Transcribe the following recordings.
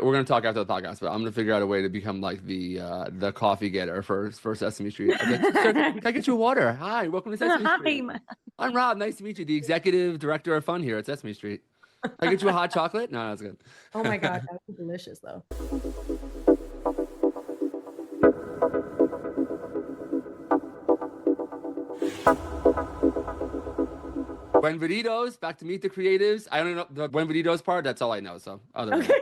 we're gonna talk after the podcast, but I'm gonna figure out a way to become like the coffee getter for Sesame Street. I'd be like, sir, can I get you a water? Hi, welcome to Sesame Hi. Street. I'm Rob. Nice to meet you, the executive director of fun here at Sesame Street. Can I get you a hot chocolate? No, that's good. Oh my God, that would be delicious though. Buenvenidos, back to Meet the Creatives. I don't know the Buenvenidos part. That's all I know. So other than Okay.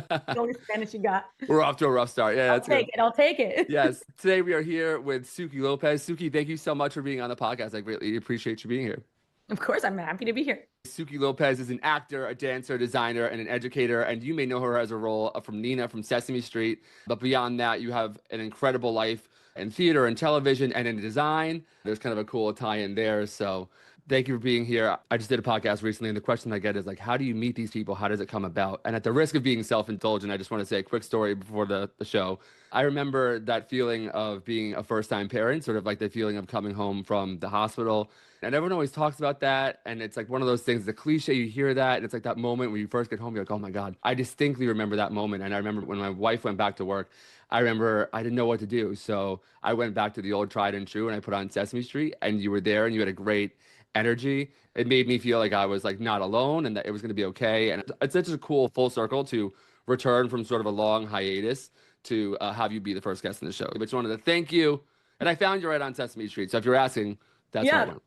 that, The only Spanish you got. we're off to a rough start. Yeah, I'll that's good. take it. I'll take it. Yes. Today we are here with Suki Lopez. Suki, thank you so much for being on the podcast. I greatly appreciate you being here. Of course, I'm happy to be here. Suki Lopez is an actor, a dancer, designer, and an educator, and you may know her as a role from Nina from Sesame Street. But beyond that, you have an incredible life in theater and television and in design. There's kind of a cool tie-in there. So thank you for being here. I just did a podcast recently, and the question I get is like, how do you meet these people? How does it come about? And at the risk of being self-indulgent, I just want to say a quick story before the show. I remember that feeling of being a first-time parent, sort of like the feeling of coming home from the hospital. And everyone always talks about that. And it's like one of those things, the cliche, you hear that. And it's like that moment when you first get home, you're like, oh my God. I distinctly remember that moment. And I remember when my wife went back to work, I remember I didn't know what to do. So I went back to the old tried and true and I put on Sesame Street and you were there and you had a great energy. It made me feel like I was like not alone and that it was going to be okay. And it's such a cool full circle to return from sort of a long hiatus to have you be the first guest in the show. But just wanted to thank you. And I found you right on Sesame Street. So if you're asking, that's where I Yeah, went.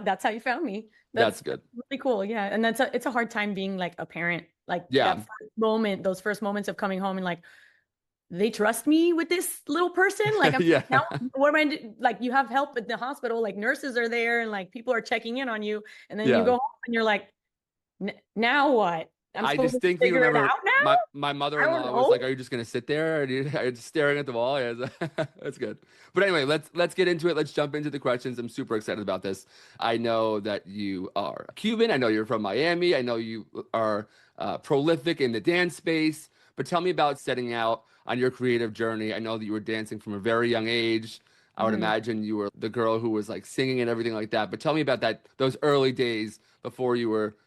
that's how you found me. That's That's good. really cool. Yeah, and it's a hard time being like a parent. Like that Yeah. first moment, those first moments of coming home and like they trust me with this little person. Like I'm Yeah. now, what am I like? You have help at the hospital. Like nurses are there and like people are checking in on you, and then you Yeah. go home and you're like, Now what? I'm I supposed to distinctly figure it remember out now? my I don't mother-in-law was know. like, "Are you just gonna sit there? Are you just staring at the wall?" Yeah, that's good. But anyway, let's get into it. Let's jump into the questions. I'm super excited about this. I know that you are Cuban. I know you're from Miami. I know you are prolific in the dance space. But tell me about setting out on your creative journey. I know that you were dancing from a very young age. I would Mhm. imagine you were the girl who was like singing and everything like that. But tell me about those early days before you were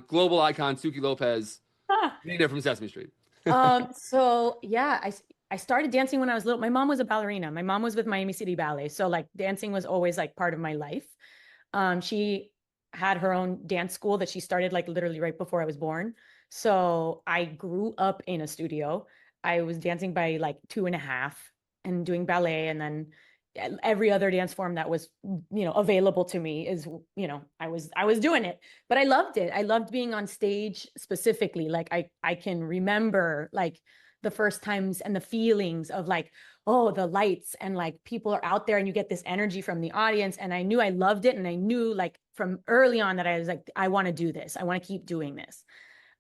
global icon, Suki Lopez, Ah. Nina from Sesame Street. So yeah, I started dancing when I was little. My mom was a ballerina. My mom was with Miami City Ballet. So like dancing was always like part of my life. She had her own dance school that she started like literally right before I was born. So I grew up in a studio. I was dancing by like 2.5 and doing ballet, and then every other dance form that was, available to me is, I was doing it. But I loved it. I loved being on stage specifically. Like I can remember like the first times and the feelings of like, oh, the lights and like people are out there and you get this energy from the audience. And I knew I loved it. And I knew like from early on that I was like, I want to do this. I want to keep doing this.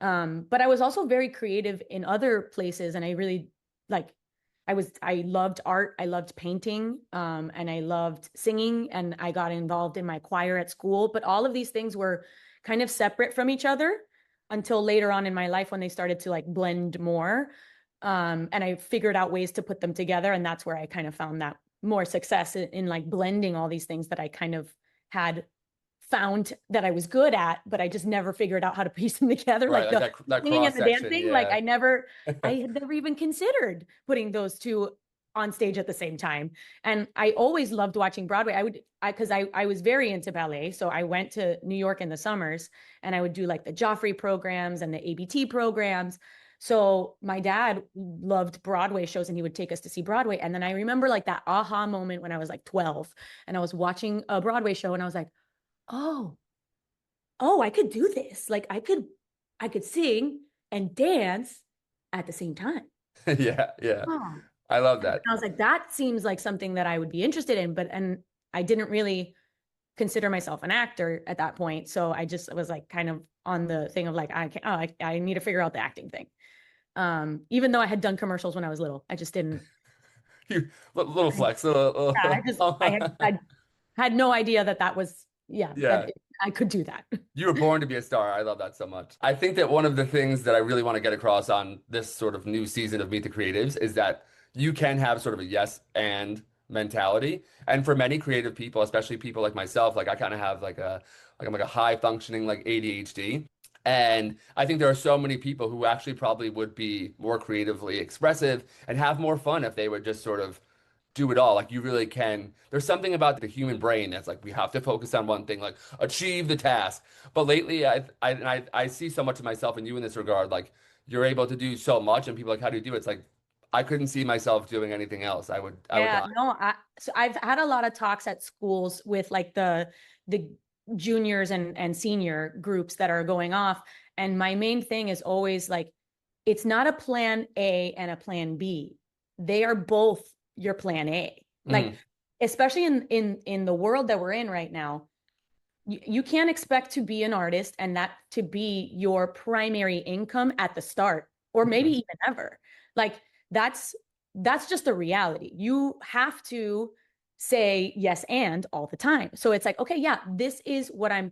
But I was also very creative in other places. And I really like, I loved art. I loved painting. And I loved singing, and I got involved in my choir at school. But all of these things were kind of separate from each other until later on in my life when they started to like blend more. And I figured out ways to put them together. And that's where I kind of found that more success in like blending all these things that I kind of had found that I was good at, but I just never figured out how to piece them together. Right, Like like the that singing and cross the section. dancing, like Yeah. I had never even considered putting those two on stage at the same time. And I always loved watching Broadway. Because I was very into ballet. So I went to New York in the summers and I would do like the Joffrey programs and the ABT programs. So my dad loved Broadway shows and he would take us to see Broadway. And then I remember like that aha moment when I was like 12 and I was watching a Broadway show and I was like, oh, I could do this. Like I could sing and dance at the same time. Yeah, yeah. Oh. I love And that. I was like, that seems like something that I would be interested in, and I didn't really consider myself an actor at that point. So I just was like kind of on the thing of like, I need to figure out the acting thing. Even though I had done commercials when I was little, I just didn't, Little I, flex. yeah, I had no idea that was, yeah, Yeah. that I could do that. You were born to be a star. I love that so much. I think that one of the things that I really want to get across on this sort of new season of Meet the Creatives is that you can have sort of a yes and mentality. And for many creative people, especially people like myself, like I kind of have like I'm like a high functioning like ADHD. And I think there are so many people who actually probably would be more creatively expressive and have more fun if they would just sort of do it all. Like you really can. There's something about the human brain that's like we have to focus on one thing, like achieve the task. But lately, I see so much of myself and you in this regard. Like you're able to do so much, and people are like, how do you do it? It's like I couldn't see myself doing anything else. I would Yeah, die. no, so I've had a lot of talks at schools with like the juniors and senior groups that are going off. And my main thing is always like, it's not a plan A and a plan B. They are both your plan A. Like, Mhm. especially in the world that we're in right now, you can't expect to be an artist and that to be your primary income at the start, or maybe Mhm. even ever. Like that's that's just the reality. You have to say yes and all the time. So it's like, okay, yeah, this is what I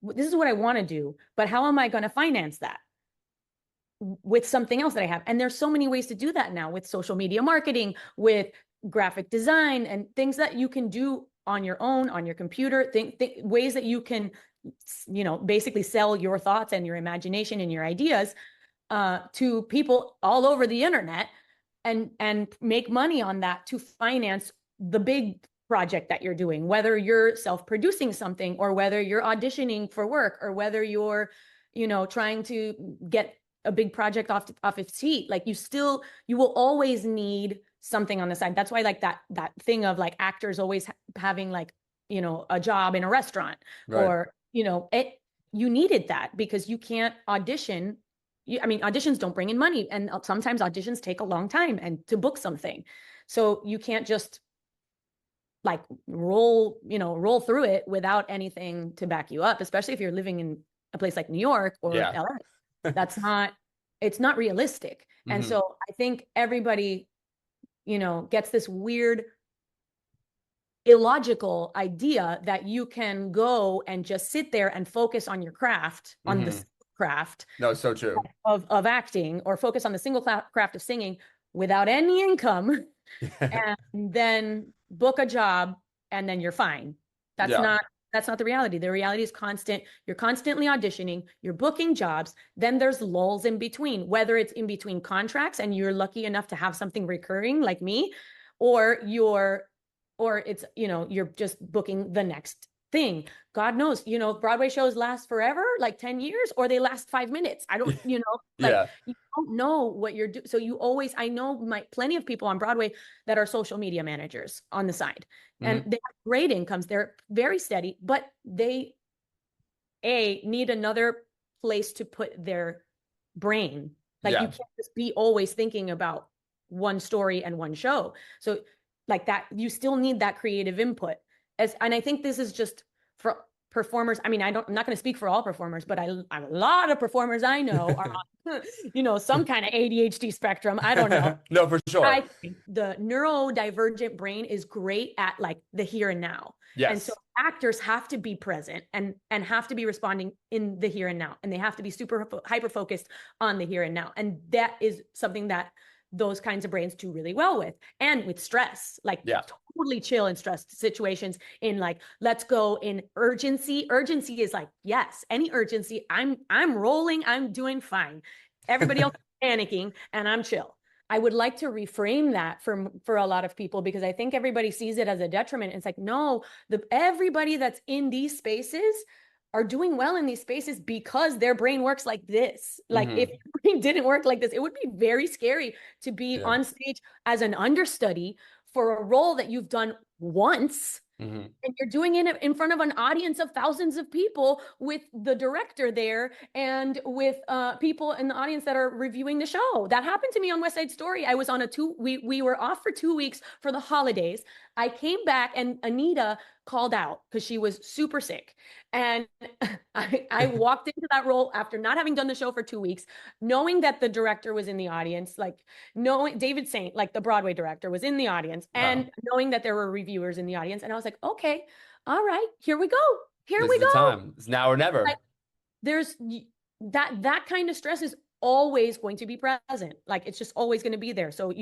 want to do, but how am I going to finance that with something else that I have? And there's so many ways to do that now with social media marketing, with graphic design and things that you can do on your own, on your computer, ways that you can, basically sell your thoughts and your imagination and your ideas to people all over the internet and make money on that to finance the big project that you're doing, whether you're self-producing something or whether you're auditioning for work or whether you're, trying to get a big project off its feet. Like you will always need something on the side. That's why like that thing of like actors always having like, a job in a restaurant Right. or, you needed that because you can't audition. I mean, auditions don't bring in money, and sometimes auditions take a long time and to book something. So you can't just like roll through it without anything to back you up, especially if you're living in a place like New York or Yeah. LA. That's not, it's not realistic. And Hmm. so I think everybody, gets this weird illogical idea that you can go and just sit there and focus on your craft, on the Hmm. craft No, it's so true. of acting, or focus on the single craft of singing without any income and then book a job and then you're fine. That's Yeah. not that's not the reality. The reality is constant. You're constantly auditioning, you're booking jobs, then there's lulls in between, whether it's in between contracts and you're lucky enough to have something recurring like me, or it's, you're just booking the next thing. God knows, Broadway shows last forever, like 10 years, or they last 5 minutes. I don't, like Yeah. you don't know what you're doing. So you always, I know plenty of people on Broadway that are social media managers on the side, and Hmm. they have great incomes. They're very steady, but they need another place to put their brain. Like you Yeah. can't just be always thinking about one story and one show. So like that, you still need that creative input. And I think this is just for performers. I mean, I'm not going to speak for all performers, but a lot of performers I know are on, some kind of ADHD spectrum. I don't know. No, for sure. I think the neurodivergent brain is great at like the here and now. And so Yes. actors have to be present and have to be responding in the here and now. And they have to be super hyper focused on the here and now. And that is something that those kinds of brains do really well with. And with stress, like Yeah. totally chill in stressed situations, in like, let's go in urgency. Urgency is like, yes, any urgency, I'm rolling, I'm doing fine. Everybody else is panicking and I'm chill. I would like to reframe that for a lot of people, because I think everybody sees it as a detriment. It's like, no, everybody that's in these spaces are doing well in these spaces because their brain works like this. Like if Hmm. your brain didn't work like this, it would be very scary to be Yeah. on stage as an understudy for a role that you've done once, Hmm. and you're doing it in front of an audience of thousands of people with the director there and with people in the audience that are reviewing the show. That happened to me on West Side Story. I was on we were off for 2 weeks for the holidays. I came back and Anita called out because she was super sick. And I walked into that role after not having done the show for 2 weeks, knowing that the director was in the audience, like knowing David Saint, like the Broadway director, was in the audience, Wow. and knowing that there were reviewers in the audience. And I was like, okay, all right, here we go. Here This is we the go. time. It's now or never. Like there's that kind of stress is always going to be present. Like it's just always going to be there. So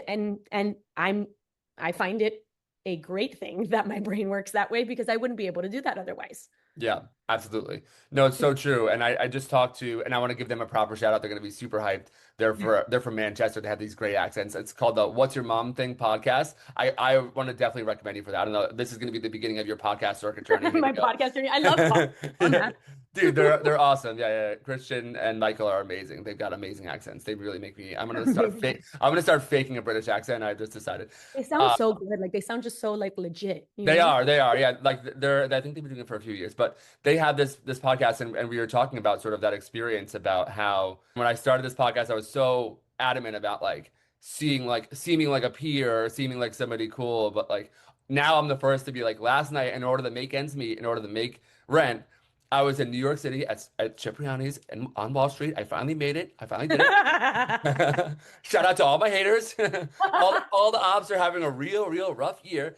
and I find it a great thing that my brain works that way, because I wouldn't be able to do that otherwise. Yeah. Absolutely. No, it's so true. And I just talked to, and I want to give them a proper shout out. They're going to be super hyped. They're from Manchester. They have these great accents. It's called the What's Your Mom Thing podcast. I want to definitely recommend you for that. I don't know. This is going to be the beginning of your podcast circuit journey. Here My we go. podcast journey. I love podcasts on that. Dude, they're awesome. Yeah, yeah. Christian and Michael are amazing. They've got amazing accents. They really make me. I'm gonna start faking a British accent. I just decided. They sound Uh, so good. Like they sound just so like legit, you They know? are, they are, yeah. Like I think they've been doing it for a few years, but they have this podcast, and we were talking about sort of that experience about how when I started this podcast, I was so adamant about like seeming like a peer, or seeming like somebody cool, but like now I'm the first to be like, last night, in order to make ends meet, in order to make rent, I was in New York City at Cipriani's and on Wall Street. I finally made it. I finally did it. Shout out to all my haters. All the ops are having a real rough year.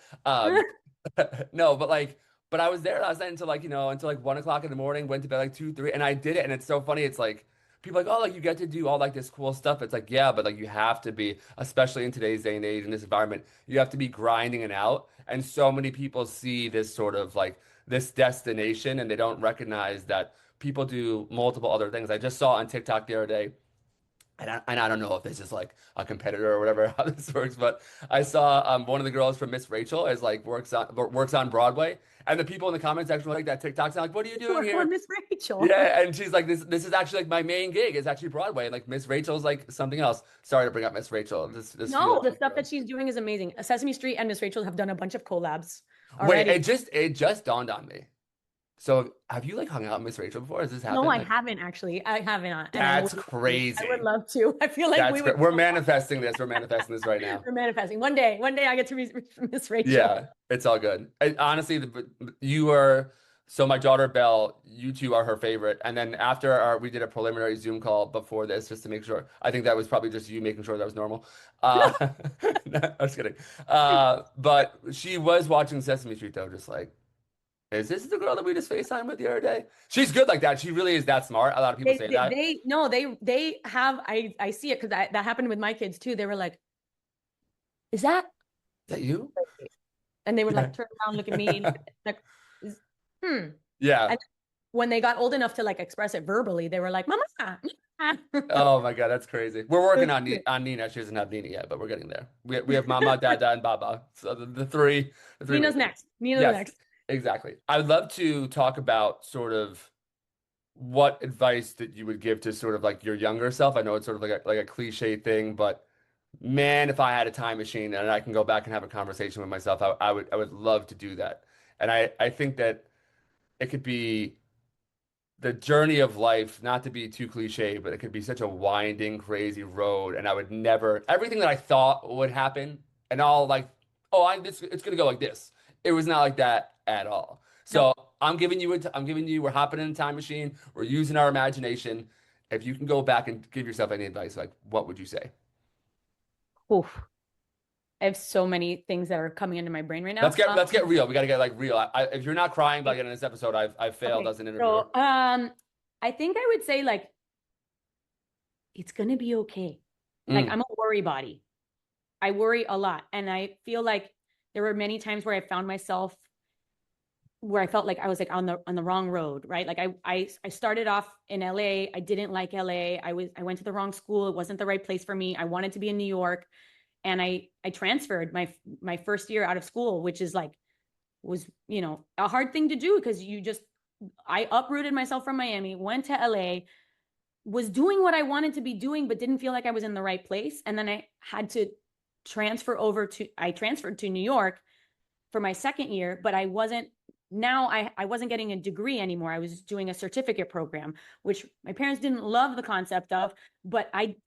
No, but I was there last night until like, until like 1 o'clock in the morning, went to bed like 2, 3, and I did it. And it's so funny. It's like people are like, oh, like you get to do all like this cool stuff. It's like, yeah, but like you have to be, especially in today's day and age in this environment, you have to be grinding it out. And so many people see this sort of like this destination and they don't recognize that people do multiple other things. I just saw on TikTok the other day, and I don't know if this is like a competitor or whatever how this works, but I saw one of the girls from Miss Rachel is like works on Broadway, and the people in the comment section were like that TikToks like, what are you doing Poor, poor here? Miss Rachel. Yeah, and she's like, this is actually like my main gig is actually Broadway, and like Miss Rachel's like something else. Sorry to bring up Miss Rachel. This No, feels the stuff that she's doing is amazing. Sesame Street and Miss Rachel have done a bunch of collabs wait, already. it just dawned on me. So have you like hung out with Miss Rachel before? Has this No, happened? I Like, haven't actually. I haven't. And that's I would crazy. love to. I feel like we would. We're manifesting this. We're manifesting this right now. We're manifesting. One day I get to meet Miss Rachel. Yeah, it's all good. Honestly, you are so my daughter Belle, you two are her favorite. And then after we did a preliminary Zoom call before this just to make sure. I think that was probably just you making sure that was normal. No, I was kidding. But she was watching Sesame Street though, just like, is this the girl that we just FaceTimed with the other day? She's good like that. She really is that smart. A lot of people say that. No, they have. I see it because that happened with my kids too. They were like, "Is that?" Is that you? And they would Yeah. like turn around, look at me, like, hmm. Yeah. And when they got old enough to like express it verbally, they were like, "Mama." Oh my God, that's crazy. We're working on Nina. She doesn't have Nina yet, but we're getting there. We have Mama, Dada, and Baba. So the three. Nina's next. Nina's Yes, next. exactly. I'd love to talk about sort of what advice that you would give to sort of like your younger self. I know it's sort of like a cliche thing, but man, if I had a time machine and I can go back and have a conversation with myself, I would love to do that. And I think that it could be the journey of life, not to be too cliche, but it could be such a winding, crazy road. And I would never, everything that I thought would happen, and all like, oh, it's gonna go like this. It was not like that at all. So Nope. I'm giving you, we're hopping in a time machine. We're using our imagination. If you can go back and give yourself any advice, like what would you say? Oof. I have so many things that are coming into my brain right now. Let's get real. We got to get like real. If you're not crying by the end of this episode, I've failed Okay, as an interviewer. so I think I would say like it's gonna be okay. Like Mm, I'm a worry body. I worry a lot, and I feel like there were many times where I found myself where I felt like I was like on the wrong road, right? Like I started off in LA. I didn't like LA. I went to the wrong school. It wasn't the right place for me. I wanted to be in New York, and I transferred my first year out of school, which is like was a hard thing to do because I uprooted myself from Miami, went to LA, was doing what I wanted to be doing, but didn't feel like I was in the right place. And then I had to I transferred to New York for my second year, but I wasn't getting a degree anymore. I was doing a certificate program, which my parents didn't love the concept of, but I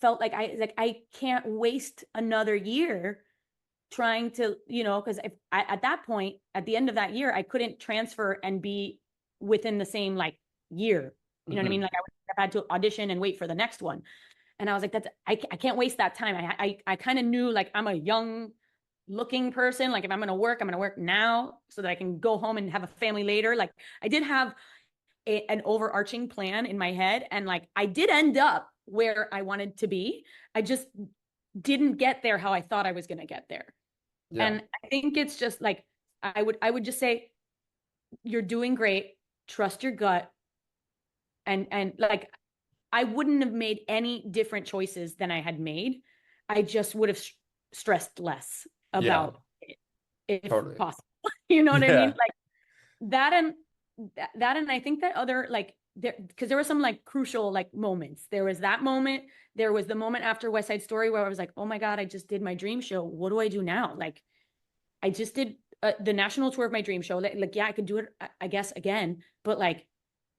felt like I can't waste another year trying to, because if at that point, at the end of that year, I couldn't transfer and be within the same like year. You know what I mean? mhm. Like I would have had to audition and wait for the next one. And I was like, I can't waste that time. I kind of knew like I'm a young looking person. Like if I'm going to work now so that I can go home and have a family later. Like I did have an overarching plan in my head. And like, I did end up where I wanted to be. I just didn't get there how I thought I was going to get there. Yeah. And I think it's just like, I would just say, you're doing great. Trust your gut. And like, I wouldn't have made any different choices than I had made. I just would have stressed less Yeah, about it if totally. possible. You know what I mean? Yeah. Like that and that and I think that other like there because there were some like crucial like moments. There was that moment. There was the moment after West Side Story where I was like, oh my God, I just did my dream show. What do I do now? Like I just did the national tour of my dream show. Like, yeah, I could do it, I guess, again, but like,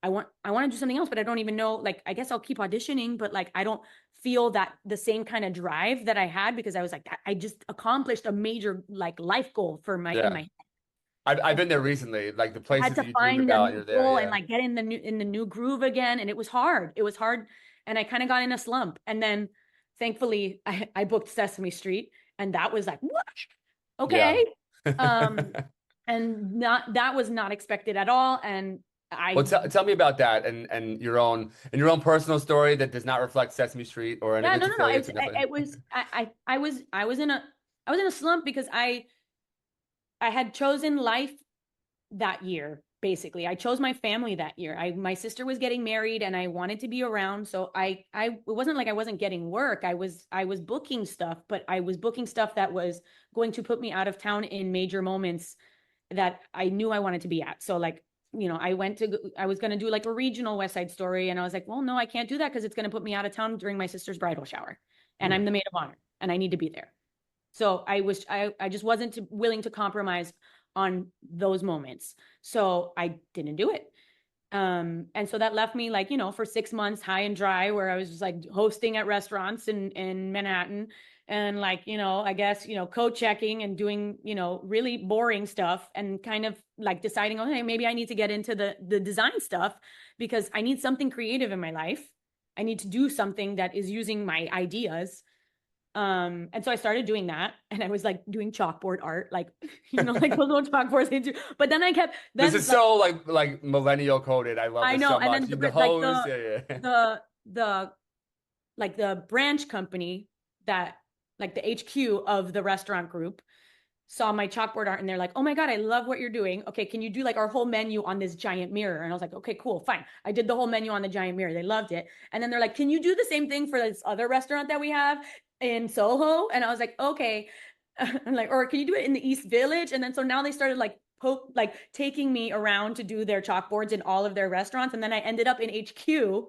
I want to do something else, but I don't even know. Like, I guess I'll keep auditioning, but like, I don't feel that the same kind of drive that I had because I was like, I just accomplished a major like life goal for my in Yeah. my. I've been there recently, like the I had places to that you dream find a about, and new you're there. role and Yeah. like get in the new groove again, and it was hard. It was hard, and I kind of got in a slump. And then, thankfully, I booked Sesame Street, and that was like, what? Yeah. Okay. Um, and not that was not expected at all. And Well, I, tell me about that and your own personal story that does not reflect Sesame Street or any of yeah, its no. affiliates or nothing. It was, I was in a slump because I had chosen life that year. Basically, I chose my family that year. My sister was getting married and I wanted to be around. So it wasn't like I wasn't getting work. I was booking stuff, but I was booking stuff that was going to put me out of town in major moments that I knew I wanted to be at. So like, I was going to do like a regional West Side Story. And I was like, well, no, I can't do that because it's going to put me out of town during my sister's bridal shower. And Hmm. I'm the maid of honor and I need to be there. So I just wasn't willing to compromise on those moments. So I didn't do it. And so that left me like, for 6 months high and dry, where I was just like hosting at restaurants in Manhattan and like, I guess, code checking and doing, really boring stuff and kind of like deciding, oh, hey, maybe I need to get into the design stuff because I need something creative in my life. I need to do something that is using my ideas. And so I started doing that and I was like doing chalkboard art, like, like those little chalkboards they do. But then I kept This then is like so like millennial coded. I love I this know. so And much. then The like hose, yeah, yeah. the like the branch company that like the HQ of the restaurant group saw my chalkboard art and they're like, oh my God, I love what you're doing. Okay, can you do like our whole menu on this giant mirror? And I was like, okay, cool, fine. I did the whole menu on the giant mirror. They loved it. And then they're like, can you do the same thing for this other restaurant that we have in Soho? And I was like, okay. I'm like, or can you do it in the East Village? And then so now they started like like taking me around to do their chalkboards in all of their restaurants. And then I ended up in HQ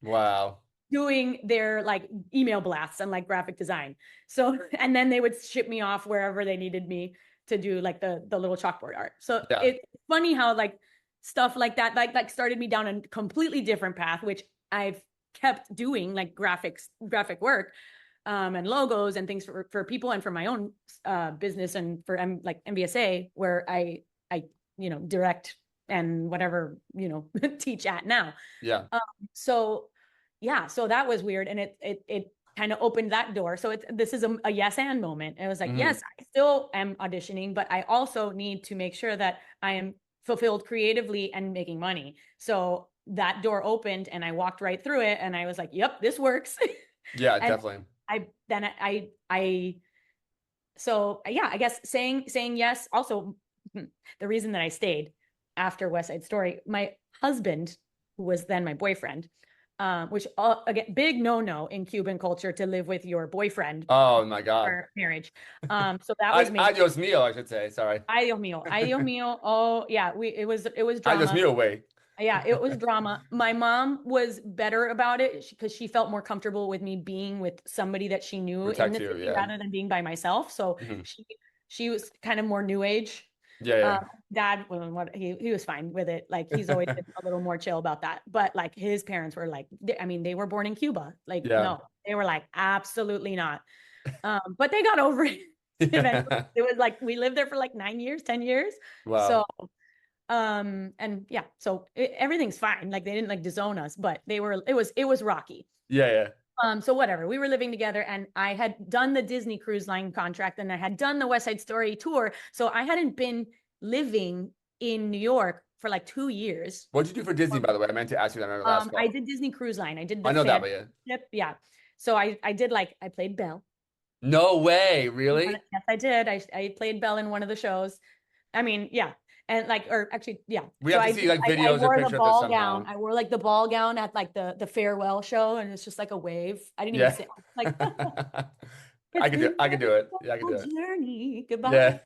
Wow. doing their like email blasts and like graphic design. So and then they would ship me off wherever they needed me to do like the little chalkboard art. So Yeah. it's funny how like stuff like that like started me down a completely different path, which I've kept doing like graphic work and logos and things for people and for my own business and for like MBSA where I direct and whatever teach at now. Yeah. So yeah, so that was weird, and it kind of opened that door. So this is a yes and moment. It was like, Hmm. yes, I still am auditioning, but I also need to make sure that I am fulfilled creatively and making money. So that door opened, and I walked right through it, and I was like, yep, this works. Yeah, And definitely. I so yeah, I guess saying yes. Also, the reason that I stayed after West Side Story, my husband, who was then my boyfriend, which again, big no in Cuban culture to live with your boyfriend Oh my God. for marriage. So that was major. Adios mio, I should say. Sorry. Ay Dios mío, ay Dios mío. Oh yeah, it was Adios drama. mio, way. Yeah, it was drama. My mom was better about it because she felt more comfortable with me being with somebody that she knew in Protect the you. city Yeah. rather than being by myself. So Hmm. she was kind of more new age. Yeah. Um, Yeah. Dad, well, he was fine with it. Like he's always been a little more chill about that. But like his parents were like, I mean, they were born in Cuba. Like Yeah. no, they were like absolutely not. But they got over it eventually. Yeah. It was like we lived there for like 9 years, 10 years. Wow. So and yeah, so everything's fine. Like they didn't like disown us, but it was rocky. Yeah. Yeah. So whatever, we were living together and I had done the Disney Cruise Line contract and I had done the West Side Story tour, so I hadn't been living in New York for like 2 years. What'd you do for Disney, by the way? I meant to ask you that on our last I call. did Disney Cruise Line. I did the I know that, fan but yeah. ship. Yeah, so I did like I played Belle. No way, really? Yes, I did. I played Belle in one of the shows. I mean, yeah. And like, or actually, yeah. We So have to I see did, like I videos or wore the picture of this ball somehow. gown. I wore like the ball gown at like the farewell show, and it's just like a wave. I didn't even Yeah. say like I it's could do been I could do it. a Yeah, I could do wonderful it. journey. Yeah. Goodbye.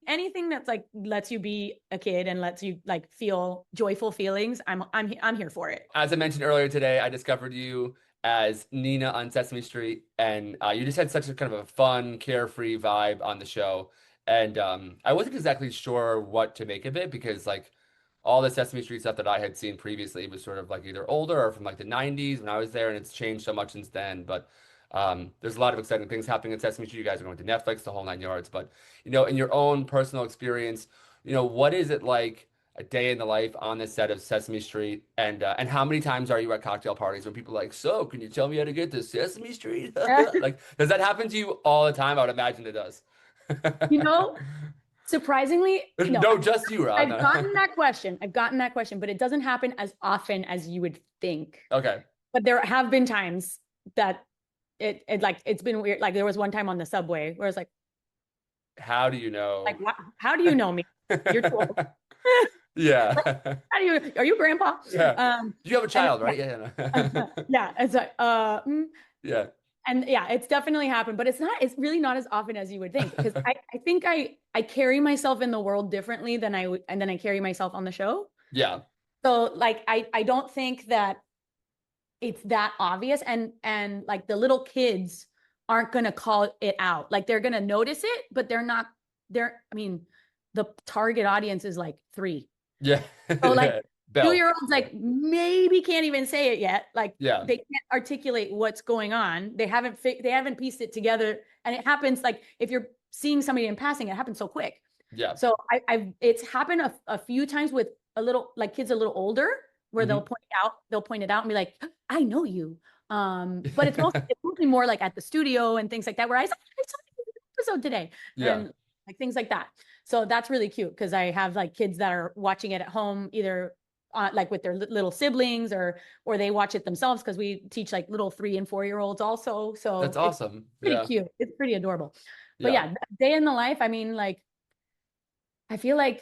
Anything that's like lets you be a kid and lets you like feel joyful feelings, I'm here for it. As I mentioned earlier today, I discovered you as Nina on Sesame Street, and you just had such a kind of a fun, carefree vibe on the show. And I wasn't exactly sure what to make of it because like all the Sesame Street stuff that I had seen previously was sort of like either older or from like the 90s when I was there, and it's changed so much since then. But there's a lot of exciting things happening at Sesame Street. You guys are going to Netflix, the whole nine yards. But in your own personal experience, what is it like a day in the life on the set of Sesame Street? And how many times are you at cocktail parties when people are like, so can you tell me how to get to Sesame Street? Like, does that happen to you all the time? I would imagine it does. You know, surprisingly, no. No, just you, Rob. I've No. gotten that question. I've gotten that question, but it doesn't happen as often as you would think. Okay. But there have been times that it like it's been weird. Like there was one time on the subway where I was How do you know? like, how do you know me? You're too old. Yeah. How do you are you grandpa? Yeah. You have a child, And right? Yeah. Yeah. yeah, it's like Yeah. and yeah, it's definitely happened, but it's really not as often as you would think because I think I carry myself in the world differently than I would and then I carry myself on the show. Yeah. So like I don't think that it's that obvious and like the little kids aren't going to call it out. Like they're going to notice it, but I mean, the target audience is like 3. Yeah. So like Bell. 2-year-olds like maybe can't even say it yet. Like Yeah. they can't articulate what's going on. They haven't pieced it together. And it happens like if you're seeing somebody in passing, it happens so quick. Yeah. So it's happened a few times with a little like kids a little older where they'll point it out and be like, I know you. But it's mostly more like at the studio and things like that where I saw the episode today. Yeah. And like things like that. So that's really cute because I have like kids that are watching it at home either like with their little siblings or they watch it themselves because we teach like little 3 and 4-year-olds also. So That's awesome. it's pretty Yeah. cute. It's pretty adorable. But Yeah. yeah, day in the life, I mean, like I feel like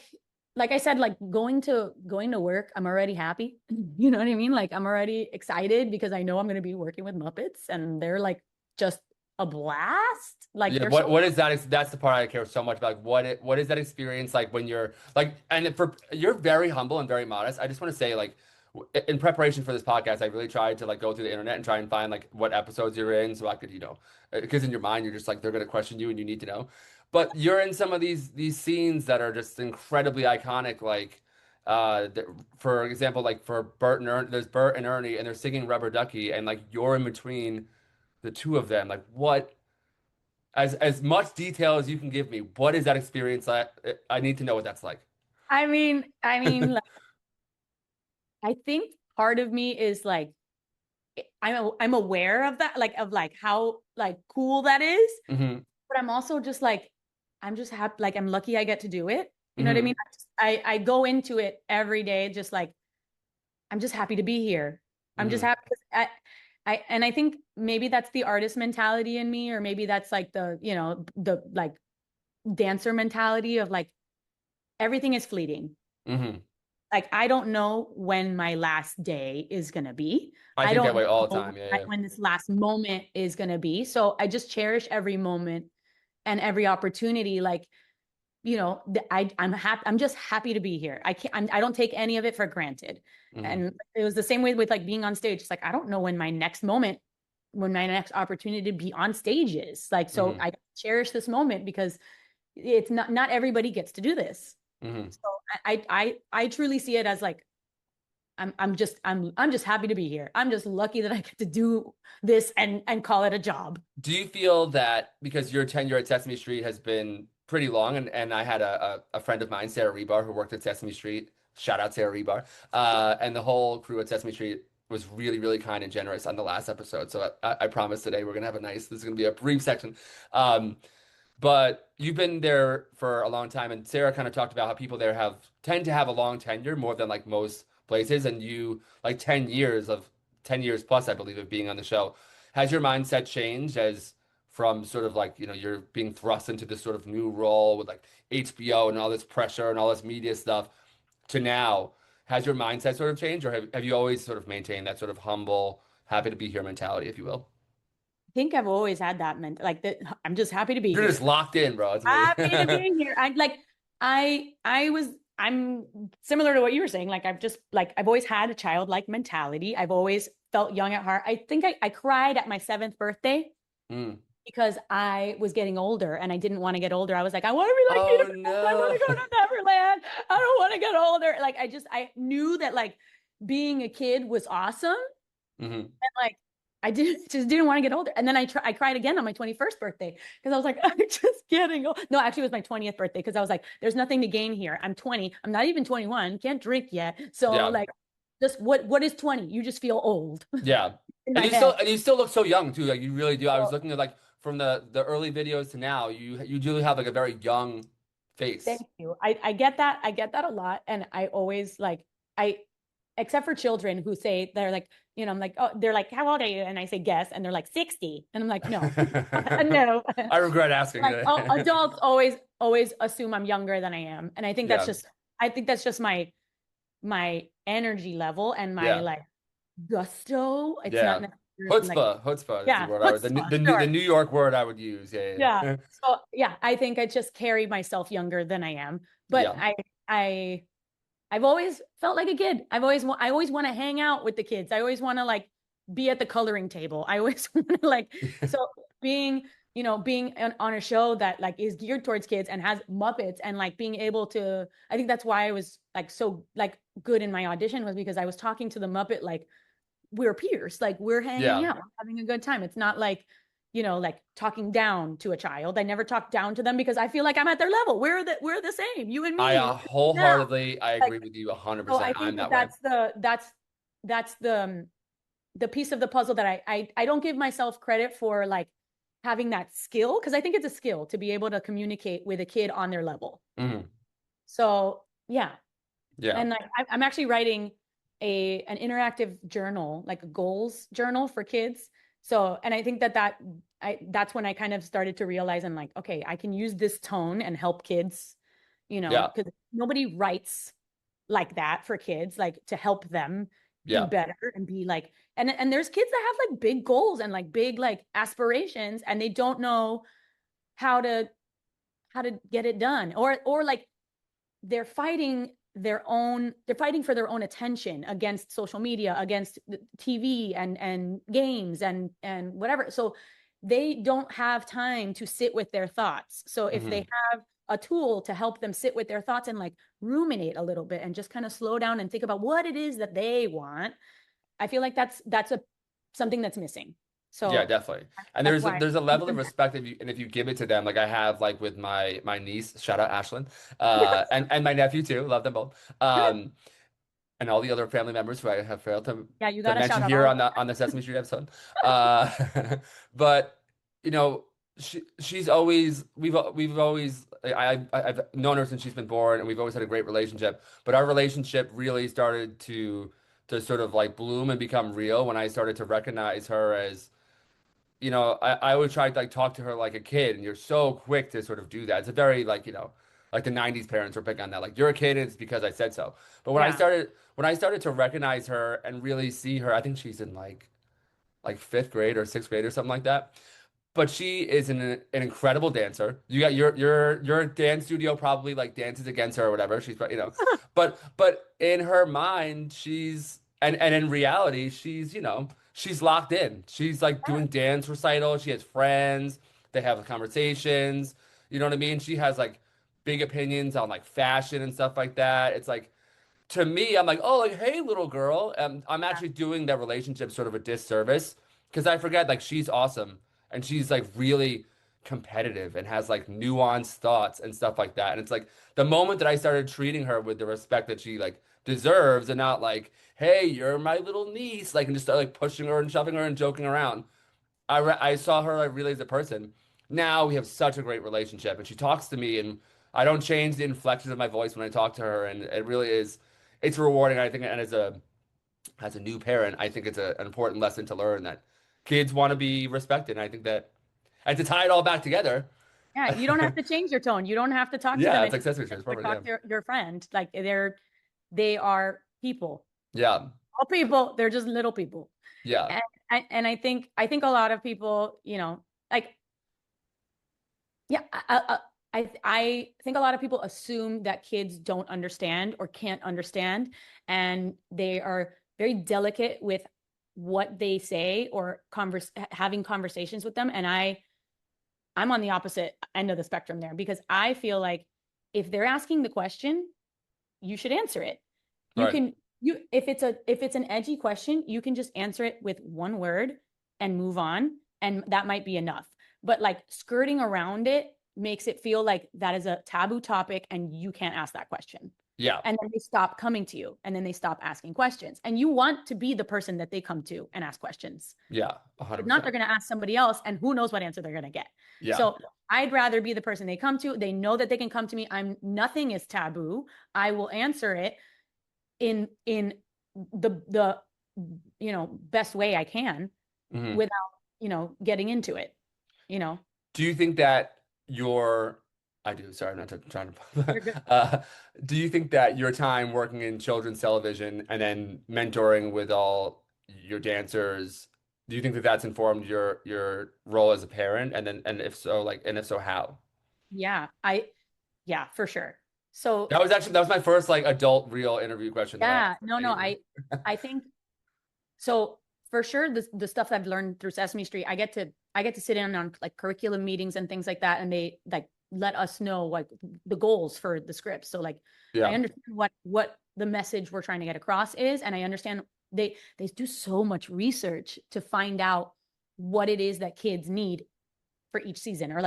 I said, like going to work, I'm already happy. You know what I mean? Like I'm already excited because I know I'm going to be working with Muppets and they're like just a blast. Like Yeah, they're what is that? That's the part I care so much about. Like, what is that experience like when you're like, and you're very humble and very modest. I just want to say, like, in preparation for this podcast, I really tried to like go through the internet and try and find like what episodes you're in, so I could, because in your mind you're just like they're gonna question you and you need to know. But you're in some of these scenes that are just incredibly iconic, like, for example, like for Bert and Ernie, there's Bert and Ernie, and they're singing Rubber Ducky, and like you're in between the two of them. Like, what? As much detail as you can give me, what is that experience like? I need to know what that's like. I mean, like, I think part of me is like I'm aware of that, like of like how like cool that is, Hmm. but I'm also just like I'm just happy, like I'm lucky I get to do it. You know what I Hmm. mean? I go into it every day just like I'm just happy to be here. I'm just Hmm. happy. And I think maybe that's the artist mentality in me, or maybe that's like the like dancer mentality of like everything is fleeting. Hmm. Like I don't know when my last day is gonna be. I I think that don't way all the know time. Yeah, when this last moment is gonna be. So I just cherish every moment and every opportunity. Like I'm happy. I'm just happy to be here. I don't take any of it for granted. yeah. Hmm. And it was the same way with like being on stage. It's like I don't know when when my next opportunity to be on stage is. Like so, Hmm. I cherish this moment because it's not everybody gets to do this. Hmm. So I truly see it as like I'm just happy to be here. I'm just lucky that I get to do this and call it a job. Do you feel that because your tenure at Sesame Street has been pretty long, and I had a friend of mine, Sarah Rebar, who worked at Sesame Street. Shout out Sarah Rebar, and the whole crew at Sesame Street was really, really kind and generous on the last episode. So I promise today we're gonna have this is gonna be a brief section. But you've been there for a long time, and Sarah kind of talked about how people there tend to have a long tenure more than like most places, and you like 10 years plus, I believe, of being on the show. Has your mindset changed as from sort of like, you're being thrust into this sort of new role with like HBO and all this pressure and all this media stuff to now, has your mindset sort of changed, or have you always sort of maintained that sort of humble, happy to be here mentality, if you will? I think I've always had that like that. I'm just happy to be You're just here. locked in, bro. It's Happy to amazing. be here. I'm similar to what you were saying. Like I've always had a childlike mentality. I've always felt young at heart. I think I cried at my seventh birthday Mm. because I was getting older and I didn't want to get older. I was like, I want to be like Peter Oh Pan. I want no. to go to Neverland. I don't want to get older. Like I knew that like being a kid was awesome. Hmm. And like just didn't want to get older. And then I cried again on my 21st birthday because I was like, I'm just getting old. No, actually it was my 20th birthday because I was like, there's nothing to gain here. I'm 20. I'm not even 21. Can't drink yet. So Yeah. like just what is 20? You just feel old Yeah. in And my you still head. and you still look so young too. Like you really do. I was So looking at like from the early videos to now, you do have like a very young thank face. you. I get that. I get that a lot. And I always like I except for children who say they're like, I'm like, oh, they're like, how old are you? And I say, guess. And they're like 60. And I'm like, no, no. I regret asking Like it. adults always assume I'm younger than I am. And Yeah. I think that's just my energy level and my Yeah. like gusto. It's not Yeah. necessarily like, Chutzpah is the yeah, word chutzpah, the sure. New York word I would use. Yeah, Yeah. yeah. So yeah, I think I just carry myself younger than I am. But Yeah. I I've always felt like a kid. I always want to hang out with the kids. I always want to like be at the coloring table. I always want to like so being being on a show that like is geared towards kids and has Muppets and like being able to I think that's why I was like so like good in my audition was because I was talking to the Muppet like we're peers, like we're hanging Yeah. out, having a good time. It's not like like talking down to a child. I never talk down to them because I feel like I'm at their level. We're the same, you and I me. We're now wholeheartedly I like agree with you so 100%. I I'm think that that way. that's the piece of the puzzle that I don't give myself credit for like having that skill because I think it's a skill to be able to communicate with a kid on their level. Mhm. So yeah, Yeah. and like I'm actually writing an interactive journal, like a goals journal for kids. So and I think that's when I kind of started to realize I'm like, okay, I can use this tone and help kids, Yeah. because nobody writes like that for kids, like to help them be Yeah. better and be like and there's kids that have like big goals and like big like aspirations and they don't know how to get it done or like they're fighting for their own attention against social media, against TV and games and whatever. So they don't have time to sit with their thoughts. So if they Hmm. have a tool to help them sit with their thoughts and like ruminate a little bit and just kind of slow down and think about what it is that they want, I feel like that's a something that's missing. Yeah, So definitely. And that's there's why there's a level of respect if you give it to them, like I have like with my niece, shout out Ashlyn, and my nephew too, love them both, and all the other family members who I have failed yeah, you to got to mention shout out here all of on them. the Sesame Street episode. Uh, but you know, she's always we've always I've known her since she's been born, and we've always had a great relationship. But our relationship really started to sort of like bloom and become real when I started to recognize her as I always try to like talk to her like a kid, and you're so quick to sort of do that. It's a very like, like the 90s parents were big on that. Like you're a kid, and it's because I said so. But Yeah. when I started to recognize her and really see her, I think she's in like fifth grade or sixth grade or something like that. But she is an incredible dancer. You got your dance studio probably like dances against her or whatever. But in her mind, and in reality, she's locked in. She's like doing dance recitals. She has friends. They have conversations. You know what I mean? She has like big opinions on like fashion and stuff like that. It's like to me, I'm like, oh, like, hey, little girl. I'm actually doing that relationship sort of a disservice because I forget, like, she's awesome and she's like really competitive and has like nuanced thoughts and stuff like that. And it's like the moment that I started treating her with the respect that she like deserves and not like, hey, you're my little niece, like, and just start like pushing her and shoving her and joking around. I saw her like really as a person. Now we have such a great relationship, and she talks to me, and I don't change the inflection of my voice when I talk to her, and it really is, it's rewarding. I think, and as a new parent, I think it's an important lesson to learn that kids want to be respected. And I think that And to tie it all back together. Yeah, you don't have to change your tone. You don't have to talk to Yeah, them it's any like Sesame Street. It's or perfect. talk Yeah. to your friend. Like they are people. Yeah. All people, they're just little people. Yeah. And I think a lot of people, like yeah, I think a lot of people assume that kids don't understand or can't understand, and they are very delicate with what they say or having conversations with them. And I'm on the opposite end of the spectrum there because I feel like if they're asking the question, you should answer it. You Right. can you if it's an edgy question, you can just answer it with one word and move on, and that might be enough. But like skirting around it makes it feel like that is a taboo topic and you can't ask that question. Yeah. And then they stop coming to you and then they stop asking questions. And you want to be the person that they come to and ask questions. Yeah. If not, 100%. they're going to ask somebody else, and who knows what answer they're going to get. Yeah. So I'd rather be the person they come to. They know that they can come to me. Nothing is taboo. I will answer it in the best way I can Mhm. without getting into it. Do you think that your I do, sorry, I'm not trying You're good. to do you think that your time working in children's television and then mentoring with all your dancers, do you think that that's informed your role as a parent? And if so, how? Yeah, yeah, for sure. So That was my first like adult real interview question that I yeah, asked no, for no, anything. I think so for sure. The stuff I've learned through Sesame Street, I get to sit in on like curriculum meetings and things like that, and they like let us know like the goals for the scripts. So like I Yeah. understand what the message we're trying to get across is, and I understand they do so much research to find out what it is that kids need for each season, or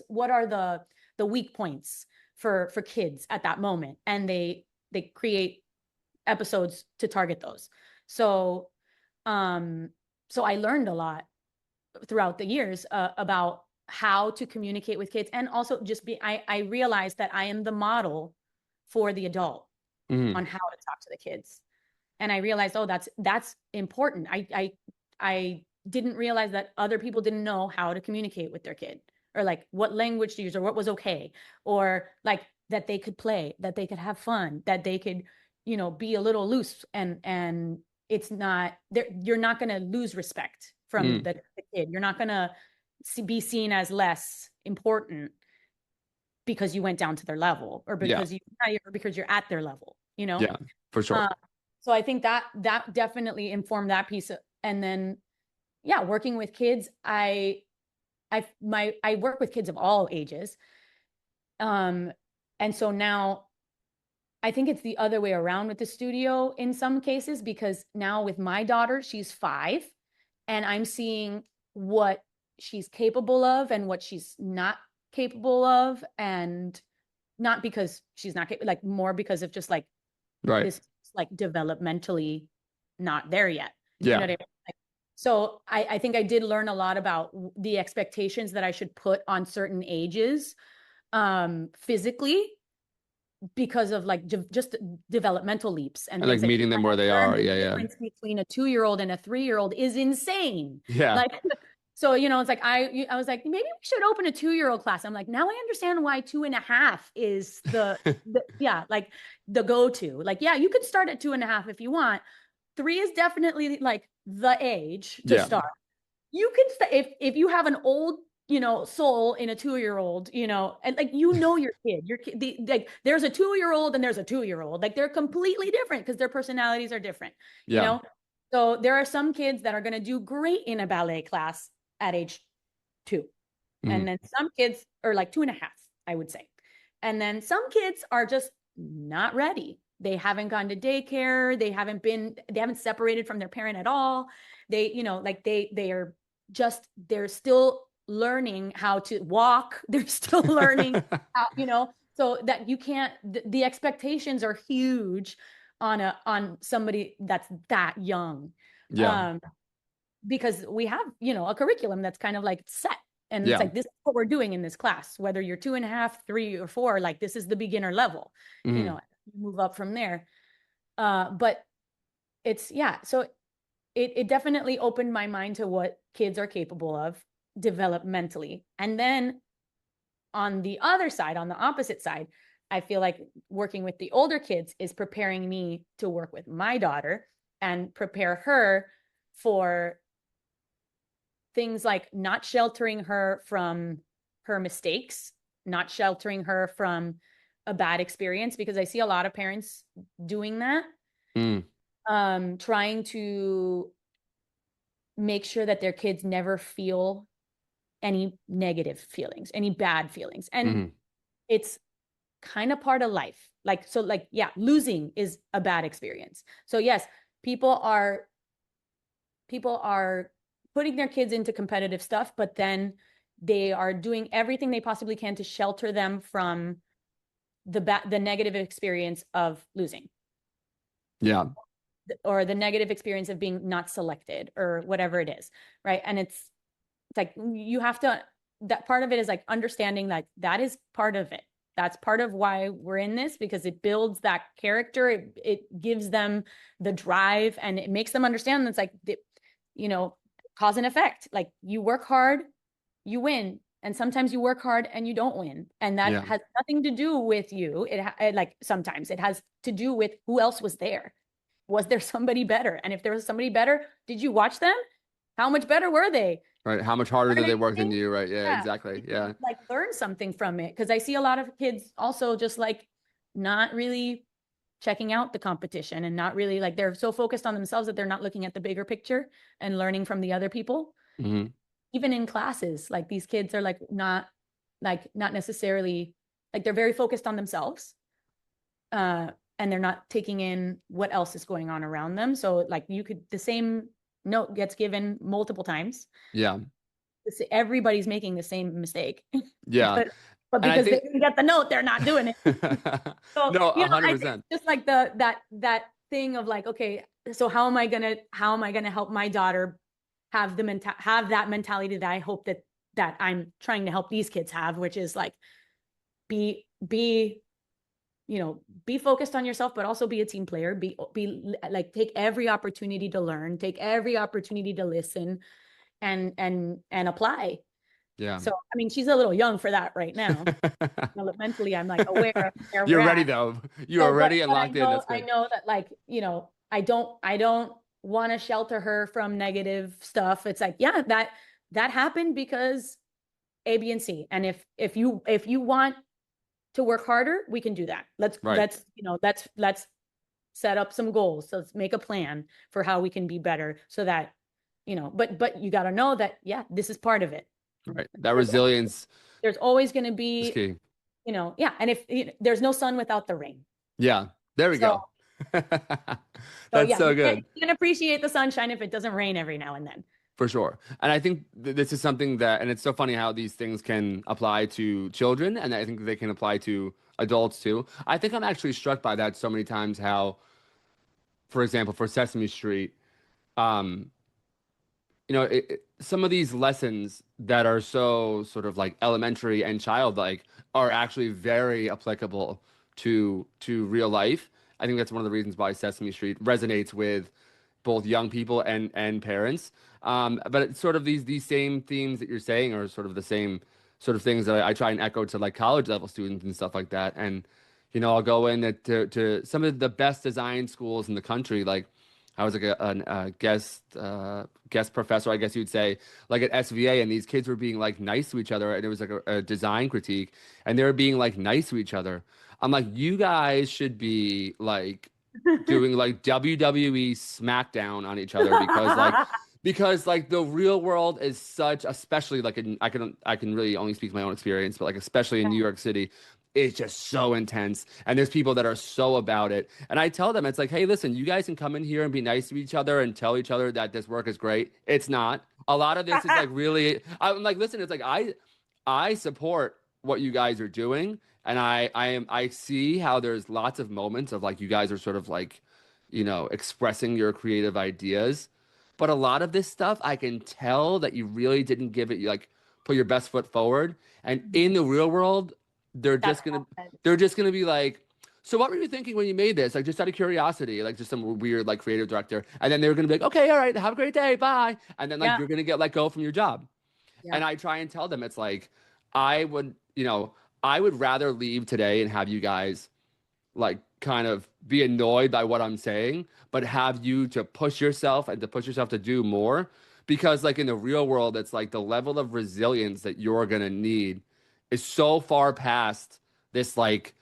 what are the weak points for kids at that moment, and they create episodes to target those. So um so I learned a lot throughout the years about how to communicate with kids, and also just I realized that I am the model for the adult Mhm. on how to talk to the kids. And I realized, oh, that's important. I didn't realize that other people didn't know how to communicate with their kid, or like what language to use, or what was okay, or like that they could play, that they could have fun, that they could, be a little loose, and it's not there. You're not going to lose respect from Mhm. the kid. You're not going to be seen as less important because you went down to their level, or Yeah. because you're at their level, Yeah, for sure. uh, so I think that definitely informed that piece. And then, yeah, working with kids, I work with kids of all ages. Um, and so now I think it's the other way around with the studio in some cases, because now with my daughter, she's 5, and I'm seeing what she's capable of and what she's not capable of, and not because she's not capable, like more because of just like Right. this, like developmentally not there yet. You know Yeah. what I mean? Like, so I think I did learn a lot about the expectations that I should put on certain ages, physically, because of like just developmental leaps and And like things like that. meeting them where they I learned are. the Yeah, yeah. difference between a 2-year-old and a 3-year-old is insane. Yeah. Like, so, it's like, I was like, maybe we should open a 2-year-old class. I'm like, now I understand why 2.5 is yeah, like the go-to. Like, yeah, you could start at 2.5 if you want. 3 is definitely like the age to Yeah. start. You can if you have an old soul in a 2-year-old, and like your kid, like there's a 2-year-old and there's a 2-year-old, like they're completely different because their personalities are different, you Yeah. know. So there are some kids that are going to do great in a ballet class at age 2, Mhm. and then some kids are like 2.5, I would say, and then some kids are just not ready. They haven't gone to daycare. They haven't separated from their parent at all. They, like they're still learning how to walk. They're still learning how, so that you can't, the expectations are huge on somebody that's that young. Yeah. Um, because we have, a curriculum that's kind of like set. And it's Yeah. like, this is what we're doing in this class, whether you're 2.5, 3, or 4, like this is the beginner level, Mhm. move up from there. But it's, yeah. So it definitely opened my mind to what kids are capable of. developmentally. And then on the other side, on the opposite side, I feel like working with the older kids is preparing me to work with my daughter and prepare her for things like not sheltering her from her mistakes, not sheltering her from a bad experience, because I see a lot of parents doing that. Mm. Trying to make sure that their kids never feel any negative feelings, any bad feelings. And Mm-hmm. it's kind of part of life. Like, so like, yeah, losing is a bad experience. So yes, people are putting their kids into competitive stuff, but then they are doing everything they possibly can to shelter them from the negative experience of losing. Yeah. Or the negative experience of being not selected or whatever it is, right? And it's like you have to, that part of it is like understanding like that is part of it. That's part of why we're in this, because it builds that character. It gives them the drive, and it makes them understand that's like, you know, cause and effect. Like you work hard, you win. And sometimes you work hard and you don't win. And that Yeah. has nothing to do with you. It like sometimes it has to do with who else was there. Was there somebody better? And if there was somebody better, did you watch them? How much better were they? Right. How much harder did Learn they work than anything? you? Right. Yeah, Yeah. exactly. Did you Yeah. like learn something from it? Because I see a lot of kids also just like not really checking out the competition, and not really like they're so focused on themselves that they're not looking at the bigger picture and learning from the other people. Mm-hmm. Even in classes, like these kids are like not necessarily like they're very focused on themselves. And they're not taking in what else is going on around them. So like the same note gets given multiple times. Yeah. Everybody's making the same mistake, Yeah. but And I because they think didn't get the note, they're not doing it. So, no, you a know, hundred I think percent. it's just like that thing of like, okay, so how am I gonna help my daughter have have that mentality that I hope that I'm trying to help these kids have, which is like be be focused on yourself, but also be a team player. Be like, take every opportunity to learn, take every opportunity to listen, and apply. Yeah. So, I mean, she's a little young for that right now. Mentally, I'm like aware of where You're we're ready at. though. You So, are ready and but locked in. That's I good. know that like, I don't want to shelter her from negative stuff. It's like, yeah, that happened because A, B, and C. And if you want to work harder, we can do that. Right. Let's set up some goals. So let's make a plan for how we can be better so that, but you got to know that, yeah, this is part of it. Right. That resilience There's always going to is be, key. yeah. And if there's no sun without the rain. Yeah. There we So, go. so That's yeah, so good. you can appreciate the sunshine if it doesn't rain every now and then. For sure. And I think this is something that, and it's so funny how these things can apply to children, and I think they can apply to adults too. I think I'm actually struck by that so many times how, for example, for Sesame Street, um, some of these lessons that are so sort of like elementary and childlike are actually very applicable to real life. I think that's one of the reasons why Sesame Street resonates with both young people and parents. But it's sort of these same themes that you're saying are sort of the same sort of things that I try and echo to like college level students and stuff like that. And I'll go in to some of the best design schools in the country, like. I was like a guest professor, I guess you'd say, like at SVA, and these kids were being like nice to each other, and it was like a design critique, and they were being like nice to each other. I'm like, you guys should be like doing like WWE SmackDown on each other because the real world is such, especially like I can really only speak to my own experience, but like especially in New York City, it's just so intense. And there's people that are so about it. And I tell them, it's like, hey, listen, you guys can come in here and be nice to each other and tell each other that this work is great. It's not. A lot of this is like really, I'm like, listen, it's like I support what you guys are doing. And I see how there's lots of moments of like you guys are sort of like, expressing your creative ideas. But a lot of this stuff, I can tell that you really didn't give it like put your best foot forward. And in the real world, they're That's just gonna they're just gonna be like, so what were you thinking when you made this? Like just out of curiosity, like just some weird like creative director. And then they were gonna be like, okay, all right, have a great day, bye. And then like yeah. you're gonna get let go from your job. Yeah. And I try and tell them, it's like, I would, I would rather leave today and have you guys like kind of be annoyed by what I'm saying, but have you to push yourself and to push yourself to do more. Because like in the real world, it's like the level of resilience that you're gonna need is so far past this like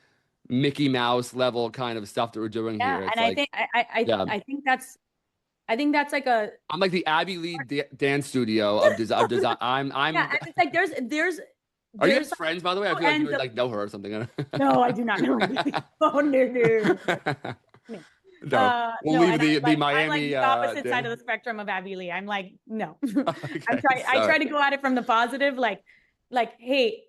Mickey Mouse level kind of stuff that we're doing Yeah. here. It's And I like, think yeah, I think that's like a I'm like the Abbey Lee dance studio of design. yeah, and it's like Are you guys there's like friends, by the way? I two feel like you ends would of like know her or something. no, I do not know Amelie. Oh no, no. No, we'll No, leave and the I'm like Miami. the opposite side of the spectrum of Abby Lee. I'm like, no. Okay, I sorry. try to go at it from the positive, like, hey,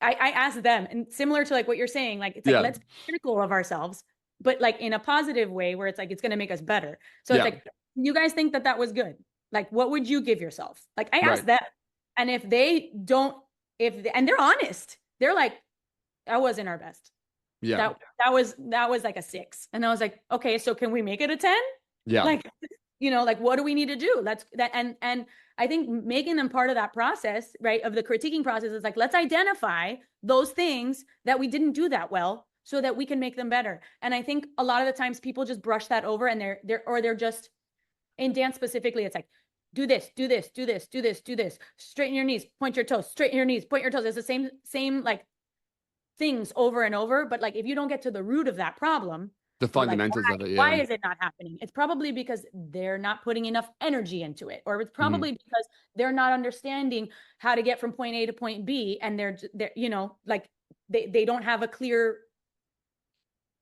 I ask them, and similar to like what you're saying, like it's like Yeah, let's be critical of ourselves, but like in a positive way where it's like it's gonna make us better. So it's yeah, like, you guys think that that was good? Like, what would you give yourself? Like, I right. asked them, and if they don't, and they're honest, they're like, that wasn't our best. Yeah, That was like a 6. And I was like, okay, so can we make it a 10? yeah, Like, like what do we need to do? Let's that and I think making them part of that process, right? Of the critiquing process is like, let's identify those things that we didn't do that well so that we can make them better. And I think a lot of the times people just brush that over and they're just in dance specifically, it's like, do this, do this, do this, do this, do this, straighten your knees, point your toes, straighten your knees, point your toes. It's the same like things over and over. But like, if you don't get to the root of that problem, the like, fundamentals of it. why Yeah, is it not happening? It's probably because they're not putting enough energy into it, or it's hmm probably because they're not understanding how to get from point A to point B, and they're like they don't have a clear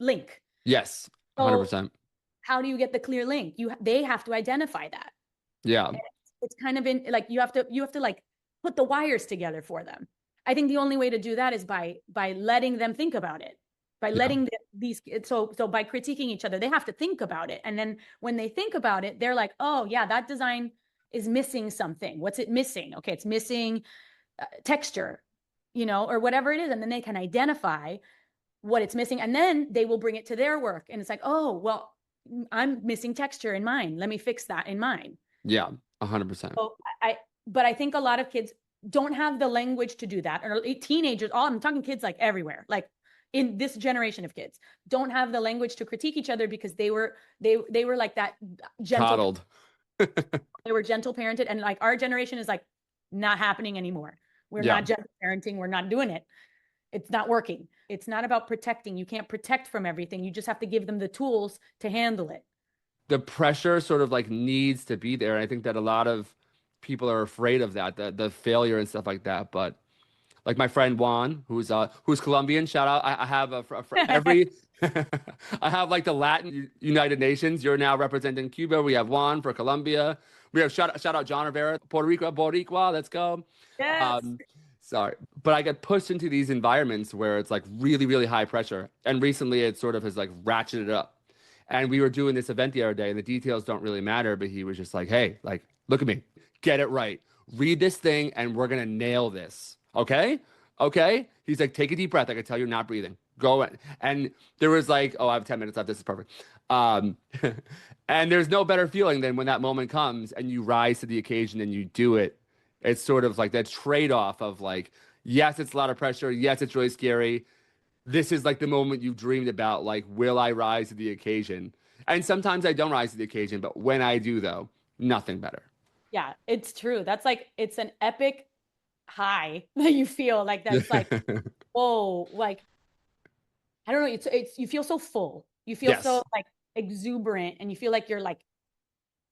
link. yes, So 100%. how do you get the clear link? They have to identify that. Yeah, It's kind of in like you have to like put the wires together for them. I think the only way to do that is by letting them think about it, by yeah, letting these so by critiquing each other, they have to think about it, and then when they think about it, they're like, oh yeah, that design is missing something. What's it missing? Okay, it's missing texture, or whatever it is, and then they can identify what it's missing, and then they will bring it to their work, and it's like, oh well, I'm missing texture in mine. Let me fix that in mine. yeah, 100%. So but I think a lot of kids don't have the language to do that. Or teenagers, I'm talking kids like everywhere, like in this generation of kids, don't have the language to critique each other because they were like that gentle, Coddled. they were gentle parented. And like our generation is like not happening anymore. We're Yeah, not gentle parenting. We're not doing it. It's not working. It's not about protecting. You can't protect from everything. You just have to give them the tools to handle it. the pressure sort of like needs to be there. I think that a lot of people are afraid of that, the failure and stuff like that. But like my friend Juan, who's Colombian. Shout out! I have for every, I have like the Latin United Nations. You're now representing Cuba. We have Juan for Colombia. We have shout out John Rivera, Puerto Rico, Boricua. Let's go. Yes. Um, sorry, but I get pushed into these environments where it's like really, really high pressure. And recently, it sort of has like ratcheted up. And we were doing this event the other day, and the details don't really matter. But he was just like, "Hey, like, look at me, get it right, read this thing, and we're gonna nail this." Okay. Okay. He's like, take a deep breath. I can tell you're not breathing. Go in. And there was like, oh, I have 10 minutes left. This is perfect. Um, and there's no better feeling than when that moment comes and you rise to the occasion and you do it. It's sort of like that trade-off of like, yes, it's a lot of pressure. Yes, it's really scary. This is like the moment you've dreamed about. Like, will I rise to the occasion? And sometimes I don't rise to the occasion, but when I do, though, nothing better. Yeah, it's true. That's like, it's an epic high that you feel like, that's like, whoa, like, I don't know. It's you feel so full. You feel so Yes. like exuberant, and you feel like you're like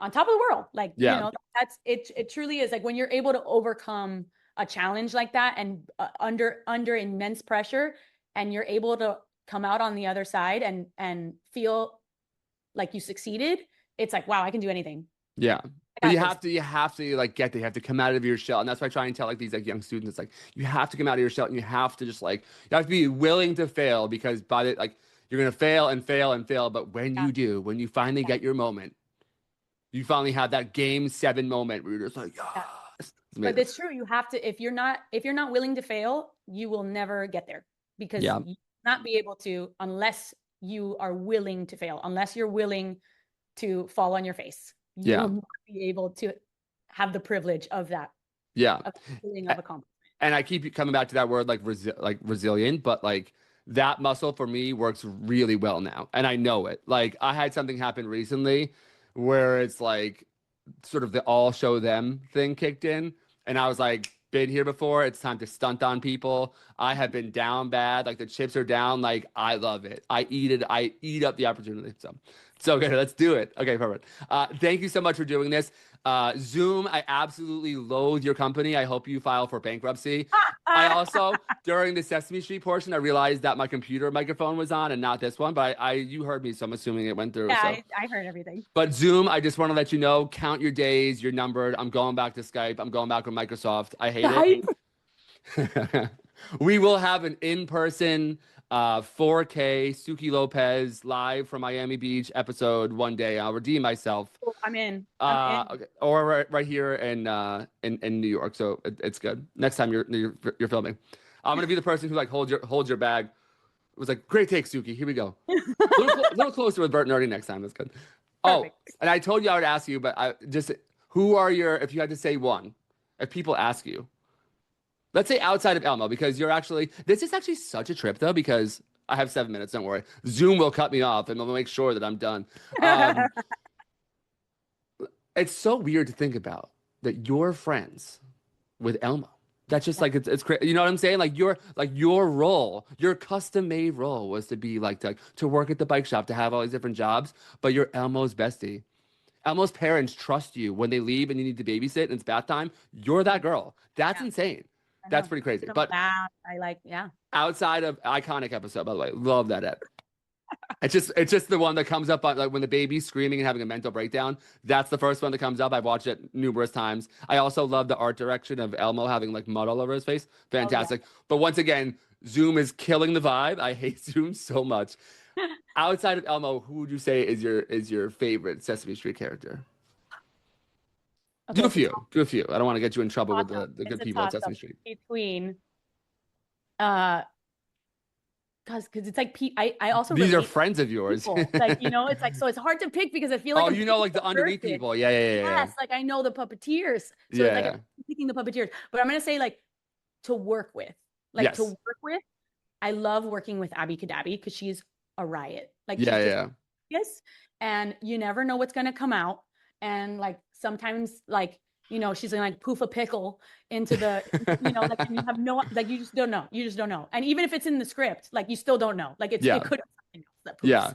on top of the world. Like, Yeah. that's it. It truly is like when you're able to overcome a challenge like that, and under immense pressure, and you're able to come out on the other side and feel like you succeeded. It's like, wow, I can do anything. Yeah. I But got this. you have to like get there. You have to come out of your shell. And that's why I try and tell like these like young students, it's like you have to come out of your shell and you have to just like you have to be willing to fail because by the like you're gonna fail and fail and fail. But when Yeah, you do, when you finally yeah, get your moment, you finally have that game 7 moment where you're just like, yeah. yes. It's But amazing. it's true. You have to, if you're not willing to fail, you will never get there, because Yeah. you will not be able to unless you are willing to fail, unless you're willing to fall on your face. You Yeah. will not be able to have the privilege of that. Yeah. a feeling of accomplishment. And I keep coming back to that word like resilient, but like that muscle for me works really well now. And I know it. Like I had something happen recently where it's like sort of the all show them thing kicked in. And I was like, been here before. It's time to stunt on people. I have been down bad. Like the chips are down. Like I love it. I eat it. I eat up the opportunity. So good. Let's do it. Okay, perfect. Thank you so much for doing this. Zoom, I absolutely loathe your company. I hope you file for bankruptcy. I also, during the Sesame Street portion, I realized that my computer microphone was on and not this one, but you heard me, so I'm assuming it went through. Yeah, So. I heard everything. But Zoom, I just want to let you know, count your days, you're numbered. I'm going back to Skype. I'm going back with Microsoft. I hate it. We will have an in-person 4K Suki Lopez live from Miami Beach episode one day. I'll redeem myself. I'm in. I'm in. Okay. Or right here in New York. So it's good. Next time you're filming, I'm gonna be the person who like holds your bag. It was like, great take, Suki. Here we go. Little closer with Bert and Ernie next time. That's good. Perfect. Oh, and I told you I would ask you, but if you had to say one, if people ask you, let's say outside of Elmo, because this is actually such a trip though, because I have 7 minutes, don't worry. Zoom will cut me off and we'll make sure that I'm done. It's so weird to think about that you're friends with Elmo. That's just like it's crazy. You know what I'm saying? Like your role, your custom made role was to be like to work at the bike shop, to have all these different jobs, but you're Elmo's bestie. Elmo's parents trust you when they leave and you need to babysit and it's bath time. You're that girl. That's insane. That's pretty crazy. But I like, outside of iconic episode, by the way, love that ep. It's just the one that comes up on, like when the baby's screaming and having a mental breakdown. That's the first one that comes up. I've watched it numerous times. I also love the art direction of Elmo having like mud all over his face. Fantastic. Oh, yeah. But once again, Zoom is killing the vibe. I hate Zoom so much. Outside of Elmo, who would you say is your favorite Sesame Street character? Okay, do a few. I don't want to get you in trouble with the good people at Sesame Street. Between, because it's like I also these are friends of yours. Like it's like, so it's hard to pick because I feel like like the underneath people. Yeah. Yes, like I know the puppeteers. So it's like I'm picking the puppeteers, but I'm gonna say like to work with. Like to work with. I love working with Abby Kadabi because she's a riot. Like yes, and you never know what's gonna come out, and like sometimes like. She's gonna like poof a pickle into the, like you have no, like you just don't know. You just don't know. And even if it's in the script, like you still don't know. Like it could have something else that poofs. Yeah.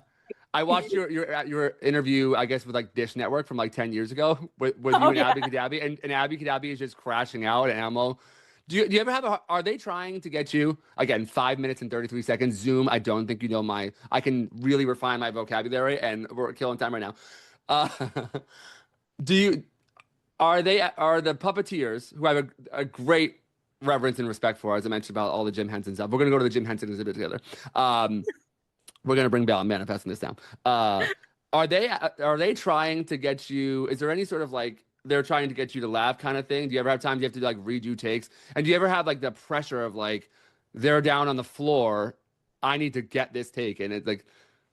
I watched your interview, I guess, with like Dish Network from like 10 years ago with you and Abby Kadabi. And Abby Kadabi is just crashing out at Elmo. Do you ever have are they trying to get you, again, 5 minutes and 33 seconds, Zoom, I don't think I can really refine my vocabulary and we're killing time right now. Are the puppeteers, who I have a great reverence and respect for, as I mentioned about all the Jim Henson stuff. We're going to go to the Jim Henson exhibit together. We're going to bring Bell. I'm manifesting this down. Are they trying to get you, is there any sort of like, they're trying to get you to laugh kind of thing? Do you ever have times you have to like redo takes? And do you ever have like the pressure of like, they're down on the floor, I need to get this take? And it's like,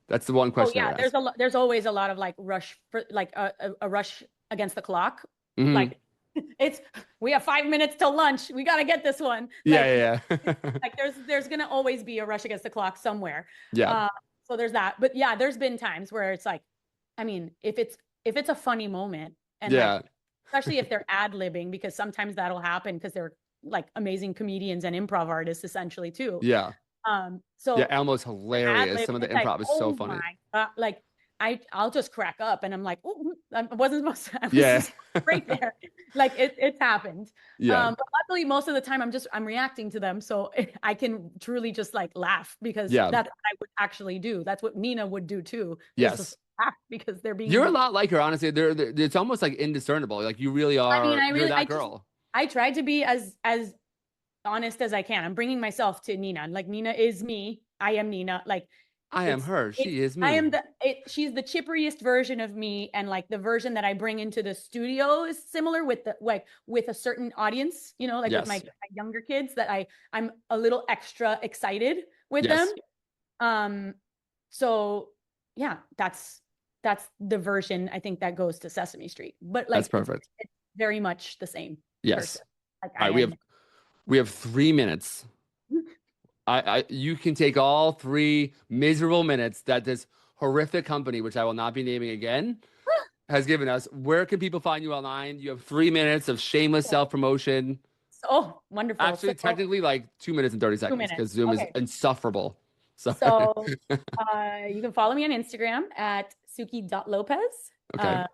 that's the one question. Oh yeah, there's always a lot of like rush for like a rush against the clock. Mm-hmm. Like we have 5 minutes till lunch. We got to get this one. Like, like there's going to always be a rush against the clock somewhere. Yeah. So there's that. But yeah, there's been times where it's like, I mean, if it's a funny moment and like, especially if they're ad-libbing, because sometimes that'll happen because they're like amazing comedians and improv artists essentially too. Yeah. So yeah, Elmo's hilarious. Some of the improv is so funny. Like I'll just crack up and I'm like, oh, I wasn't supposed to. Just right there. Like it's happened. Yeah. But luckily most of the time I'm reacting to them. So I can truly just like laugh because that's what I would actually do. That's what Nina would do too. Yes. Because they're being. You're a lot like her, honestly. It's almost like indiscernible. Like you really are. I mean, you're that girl. I try to be as honest as I can. I'm bringing myself to Nina. Like Nina is me. I am Nina. Like I am her. She is me. I am she's the chipperiest version of me, and like the version that I bring into the studio is similar with with a certain audience, with my younger kids that I'm a little extra excited with them. So yeah, that's the version I think that goes to Sesame Street. But like that's perfect. It's very much the same. Yes. Person. Like All I right, am. we have 3 minutes. You can take all 3 miserable minutes that this horrific company, which I will not be naming again, has given us. Where can people find you online? You have 3 minutes of shameless self-promotion. Oh, wonderful. So Actually, technically, like 2 minutes and 30 2 seconds minutes. because Zoom is Okay. insufferable. So, So you can follow me on Instagram at suki.lopez. okay.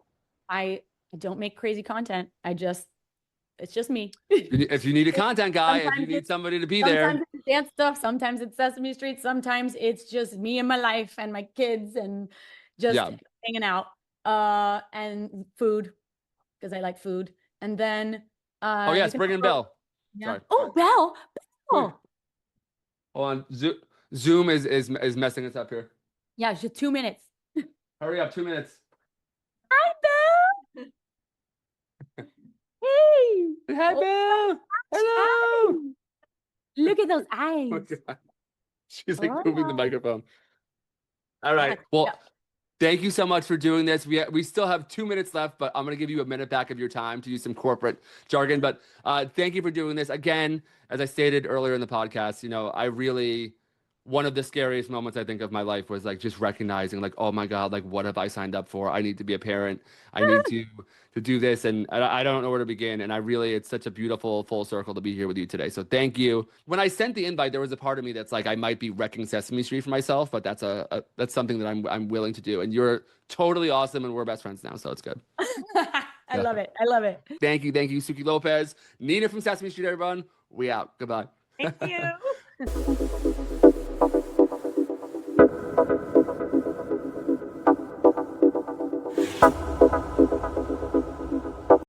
I don't make crazy content. It's just me. If you need a content guy, if you Sometimes need it's somebody to be sometimes there, it's dance stuff, sometimes it's Sesame Street, sometimes it's just me and my life and my kids and just yeah. hanging out. And food, because I like food. And then Oh, you yes, can bring in follow, Bell. yeah. Sorry. Oh, Belle. Hold Belle. on. Zoom is messing us up here. Yeah, just 2 minutes. Hurry up, 2 minutes. Hi, Belle. Hey. Hi, Oh, Bell. hi. Hello. Look at those Oh, eyes. God. She's like moving the Oh, microphone. All yeah. right. Well, thank you so much for doing this. We still have 2 minutes left, but I'm going to give you a minute back of your time to use some corporate jargon. But thank you for doing this. Again, as I stated earlier in the podcast, I really, one of the scariest moments I think of my life was like just recognizing like, oh my God, like what have I signed up for? I need to be a parent. I need to do this. And I don't know where to begin. And it's such a beautiful full circle to be here with you today. So thank you. When I sent the invite, there was a part of me that's like, I might be wrecking Sesame Street for myself, but that's something that I'm willing to do. And you're totally awesome. And we're best friends now. So it's good. I love it. I love it. Thank you. Thank you, Suki Lopez. Nina from Sesame Street, everyone. We out. Goodbye. Thank you.